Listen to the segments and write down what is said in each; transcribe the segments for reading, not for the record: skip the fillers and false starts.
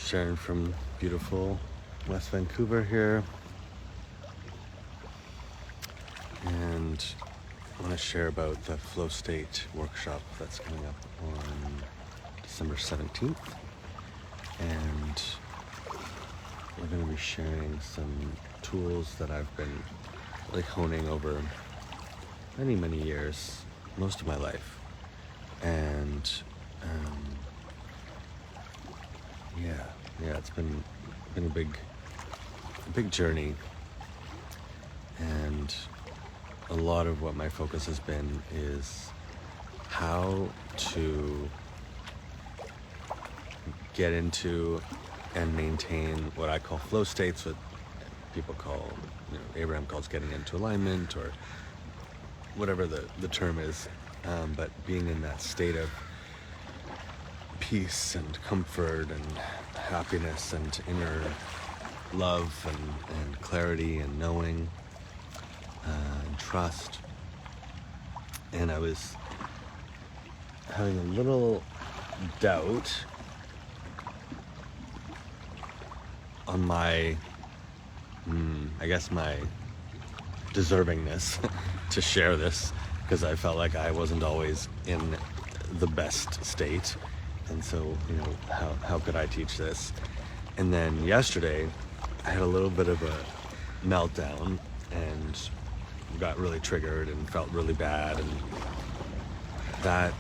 Sharon from beautiful West Vancouver here, and I want to share about the FlowState workshop that's coming up on December 17th, and we're going to be sharing some tools that I've been really honing over many years, most of my life, and it's been a big journey, and a lot of what my focus has been is how to get into and maintain what I call flow states, what people call, Abraham calls getting into alignment, or whatever the term is, but being in that state of peace and comfort and happiness and inner love and clarity and knowing and trust. And I was having a little doubt on my my deservingness to share this, because I felt like I wasn't always in the best state. And so, how could I teach this? And then yesterday, I had a little bit of a meltdown and got really triggered and felt really bad. And that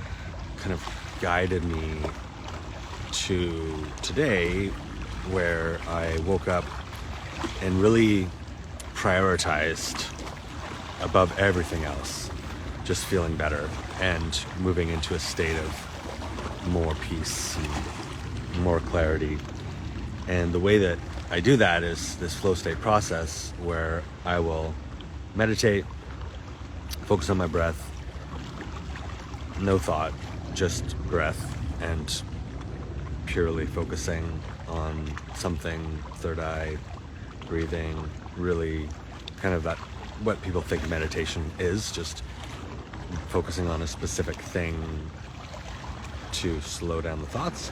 kind of guided me to today, where I woke up and really prioritized above everything else just feeling better and moving into a state of more peace and more clarity. And the way that I do that is this flow state process, where I will meditate, focus on my breath, no thought, just breath, and purely focusing on something, third eye, breathing, really kind of that, what people think meditation is, just focusing on a specific thing to slow down the thoughts.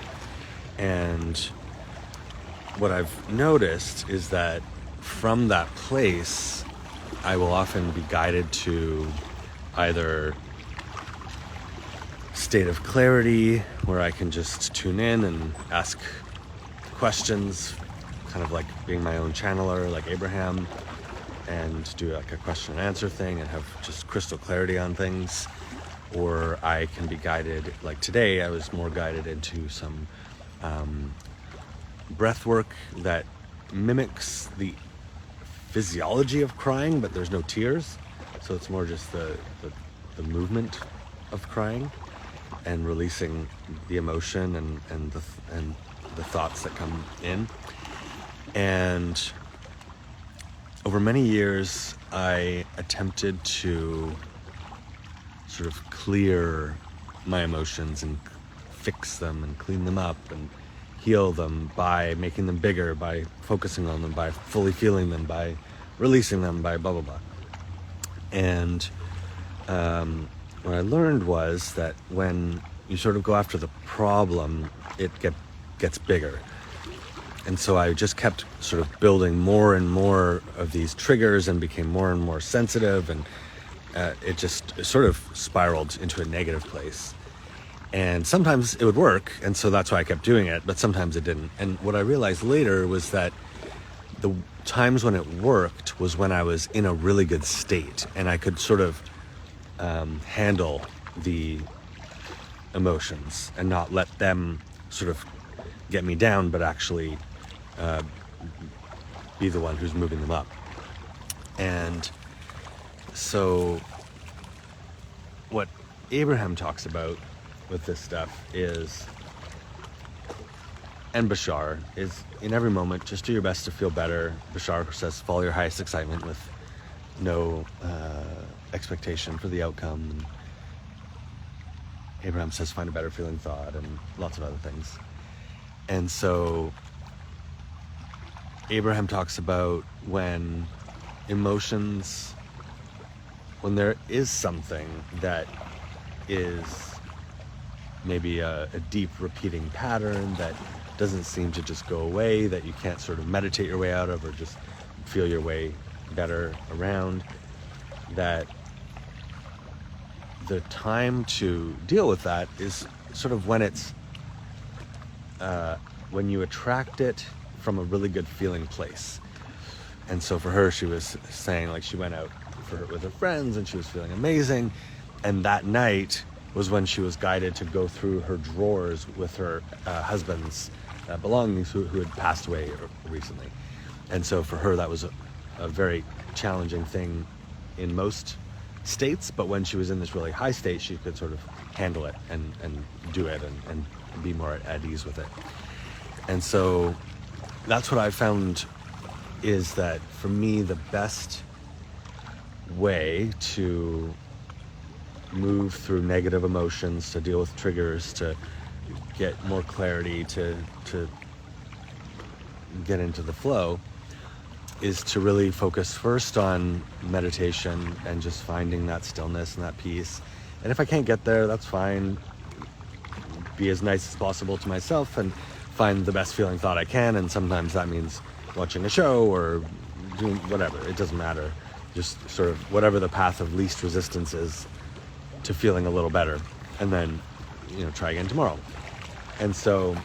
And what I've noticed is that from that place, I will often be guided to either state of clarity, where I can just tune in and ask questions, kind of like being my own channeler, like Abraham, and do like a question and answer thing and have just crystal clarity on things. Or I can be guided, like today, I was more guided into some breath work that mimics the physiology of crying, but there's no tears. So it's more just the movement of crying and releasing the emotion and the thoughts that come in. And over many years, I attempted to sort of clear my emotions and fix them and clean them up and heal them by making them bigger, by focusing on them, by fully feeling them, by releasing them, by blah, blah, blah. And what I learned was that when you sort of go after the problem, it gets bigger. And so I just kept sort of building more and more of these triggers and became more and more sensitive, and it sort of spiraled into a negative place. And sometimes it would work, and so that's why I kept doing it, but sometimes it didn't. And what I realized later was that the times when it worked was when I was in a really good state, and I could sort of handle the emotions and not let them sort of get me down, but actually be the one who's moving them up. And so what Abraham talks about with this stuff is, and Bashar, is in every moment, just do your best to feel better. Bashar says, follow your highest excitement with no expectation for the outcome. And Abraham says, find a better feeling thought, and lots of other things. And so Abraham talks about when emotions, when there is something that is maybe a deep repeating pattern that doesn't seem to just go away, that you can't sort of meditate your way out of or just feel your way better around, that the time to deal with that is sort of when it's when you attract it from a really good feeling place. And so for her, she was saying, like, she went out with her friends and she was feeling amazing, and that night was when she was guided to go through her drawers with her husband's belongings who had passed away recently. And so for her, that was a very challenging thing in most states, but when she was in this really high state, she could sort of handle it and do it and be more at ease with it. And so that's what I found is that for me, the best way to move through negative emotions, to deal with triggers, to get more clarity, to get into the flow, is to really focus first on meditation and just finding that stillness and that peace. And if I can't get there, that's fine. Be as nice as possible to myself and find the best feeling thought I can. And sometimes that means watching a show or doing whatever. It doesn't matter. Just sort of whatever the path of least resistance is to feeling a little better. And then, try again tomorrow. And so,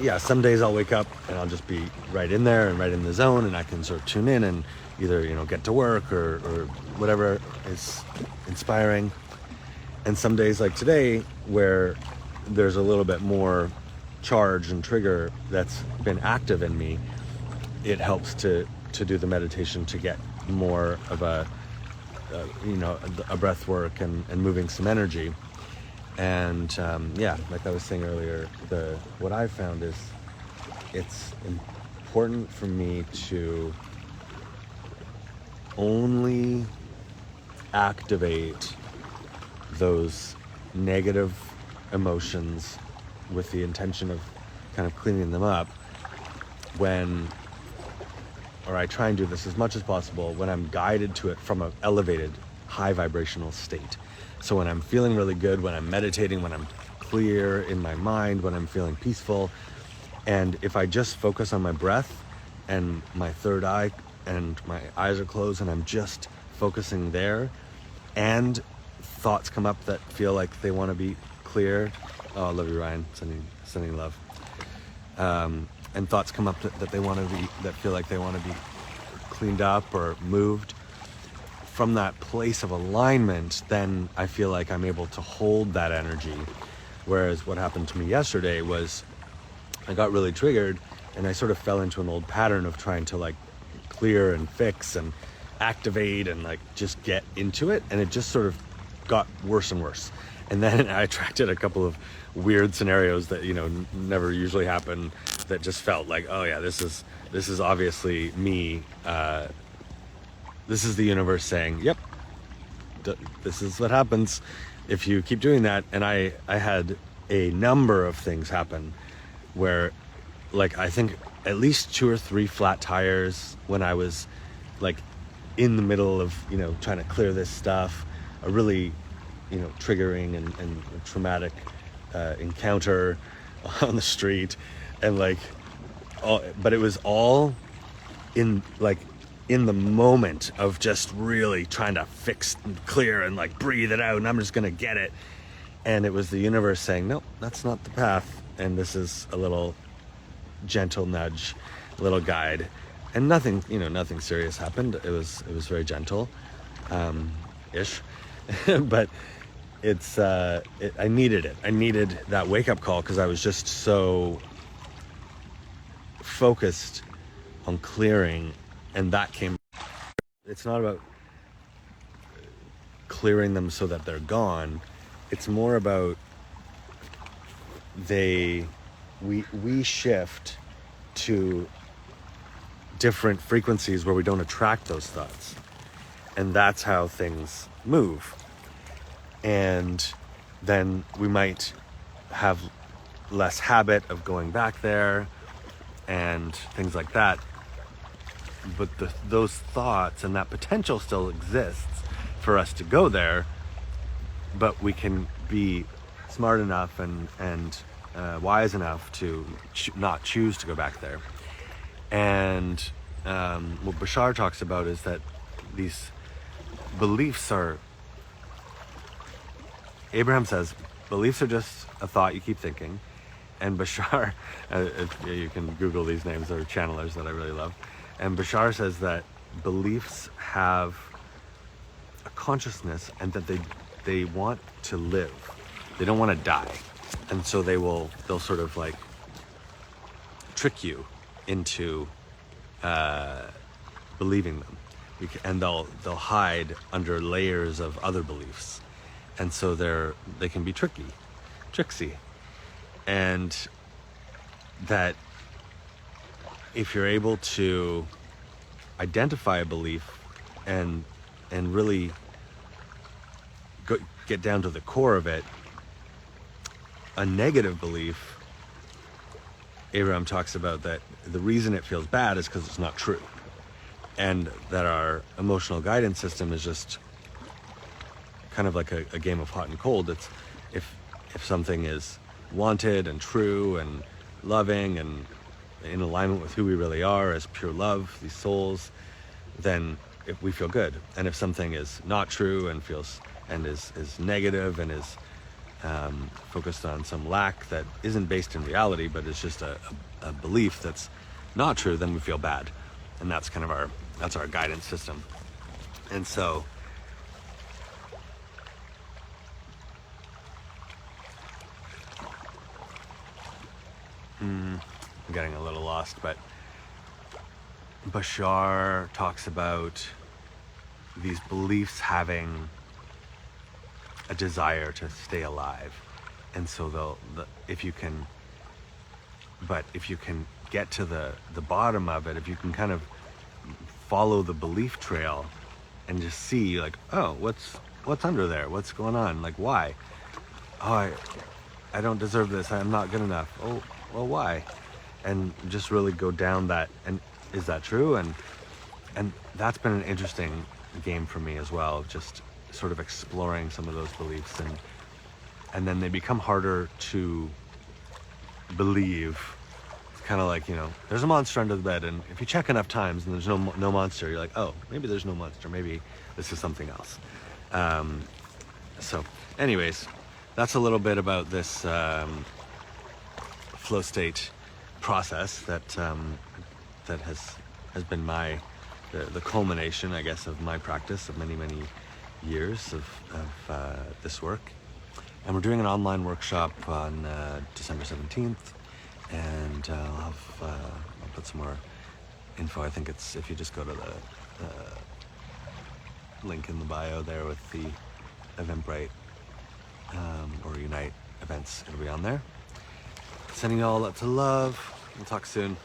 yeah, some days I'll wake up and I'll just be right in there and right in the zone, and I can sort of tune in and either, get to work or whatever is inspiring. And some days like today, where there's a little bit more charge and trigger that's been active in me, it helps to do the meditation to get more of a breath work and moving some energy. And like I was saying earlier, what I've found is it's important for me to only activate those negative emotions with the intention of kind of cleaning them up I try and do this as much as possible when I'm guided to it from an elevated, high vibrational state. So when I'm feeling really good, when I'm meditating, when I'm clear in my mind, when I'm feeling peaceful, and if I just focus on my breath and my third eye and my eyes are closed and I'm just focusing there, and thoughts come up that feel like they want to be clear. Oh, I love you, Ryan. Sending love. And thoughts come up that feel like they want to be cleaned up or moved. From that place of alignment, then I feel like I'm able to hold that energy. Whereas what happened to me yesterday was I got really triggered and I sort of fell into an old pattern of trying to like clear and fix and activate and like just get into it. And it just sort of got worse and worse. And then I attracted a couple of weird scenarios that, never usually happen, that just felt like, oh yeah, this is obviously me. This is the universe saying, yep, this is what happens if you keep doing that. And I had a number of things happen where, like, I think at least 2 or 3 flat tires when I was like in the middle of, trying to clear this stuff, a really, triggering and traumatic encounter on the street, and but it was all in the moment of just really trying to fix and clear and like breathe it out, and I'm just gonna get it. And it was the universe saying, no, that's not the path, and this is a little gentle nudge, a little guide. And nothing serious happened. It was very gentle ish. But I needed it. I needed that wake-up call because I was just so focused on clearing, and that came. It's not about clearing them so that they're gone. It's more about we shift to different frequencies where we don't attract those thoughts, and that's how things move. And then we might have less habit of going back there and things like that, but those thoughts and that potential still exists for us to go there. But we can be smart enough and wise enough to not choose to go back there. And what Bashar talks about is that these beliefs are, Abraham says, beliefs are just a thought you keep thinking. And Bashar, you can Google these names, they're channelers that I really love. And Bashar says that beliefs have a consciousness and that they want to live. They don't want to die. And so they'll sort of like trick you into believing them. And they'll hide under layers of other beliefs. And so they can be tricksy. And that if you're able to identify a belief and really get down to the core of it, a negative belief, Abraham talks about that the reason it feels bad is because it's not true. And that our emotional guidance system is just kind of like a game of hot and cold. It's if something is wanted and true and loving and in alignment with who we really are as pure love, these souls, then if we feel good. And if something is not true and is negative and is focused on some lack that isn't based in reality, but is just a belief that's not true, then we feel bad. And that's kind of our guidance system. And so I'm getting a little lost, but Bashar talks about these beliefs having a desire to stay alive. And so if you can get to the bottom of it, if you can kind of follow the belief trail and just see like, oh, what's under there? What's going on? Like, why? Oh, I don't deserve this. I'm not good enough. Oh, well, why? And just really go down that, and is that true? And that's been an interesting game for me as well, just sort of exploring some of those beliefs, and then they become harder to believe. It's kind of like, there's a monster under the bed, and if you check enough times and there's no monster, you're like, oh, maybe there's no monster, maybe this is something else. So anyways, that's a little bit about this flow state process that has been the culmination, I guess, of my practice of many years of this work. And we're doing an online workshop on December 17th, and I'll put some more info. I think it's, if you just go to the link in the bio there with the Eventbrite or Unite events, it'll be on there. Sending you all lots of love. We'll talk soon.